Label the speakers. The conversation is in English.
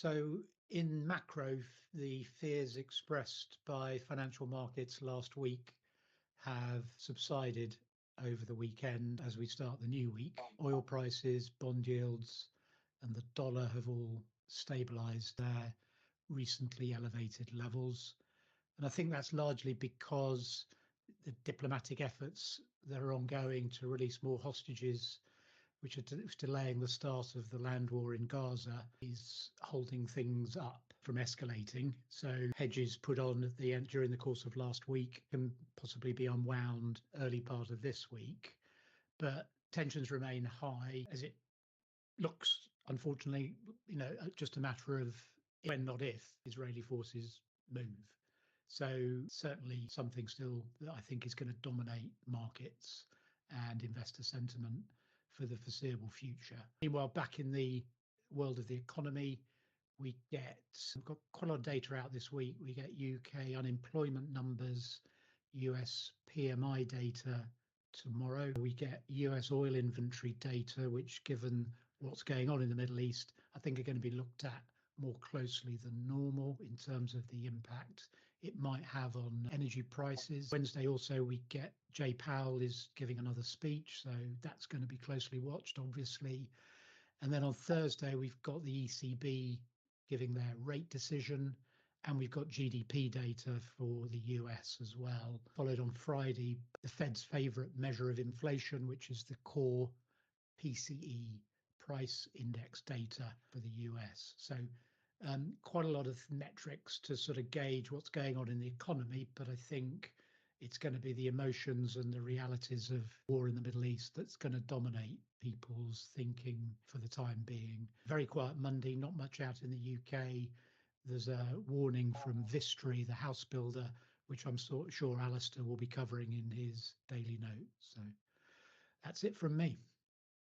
Speaker 1: So in macro, the fears expressed by financial markets last week have subsided over the weekend as we start the new week. Oil prices, bond yields, and the dollar have all stabilized their recently elevated levels. And I think that's largely because the diplomatic efforts that are ongoing to release more hostages, which are delaying the start of the land war in Gaza, is holding things up from escalating. So hedges put on at the end during the course of last week can possibly be unwound early part of this week, but tensions remain high as it looks, unfortunately, just a matter of when, not if, Israeli forces move. So certainly something still that I think is going to dominate markets and investor sentiment for the foreseeable future. Meanwhile, back in the world of the economy, we've got quite a lot of data out this week. We get UK unemployment numbers, US PMI data tomorrow. We get US oil inventory data, which, given what's going on in the Middle East, I think are going to be looked at more closely than normal in terms of the impact it might have on energy prices. Wednesday also we get Powell is giving another speech, so that's going to be closely watched, obviously. And then on Thursday we've got the ECB giving their rate decision, and we've got GDP data for the US as well. Followed on Friday, the Fed's favorite measure of inflation, which is the core PCE price index data for the US. So quite a lot of metrics to sort of gauge what's going on in the economy, but I think it's going to be the emotions and the realities of war in the Middle East that's going to dominate people's thinking for the time being. Very quiet Monday, not much out in the UK. There's a warning from Vistry, the house builder, which I'm sure Alistair will be covering in his daily notes. So that's it from me.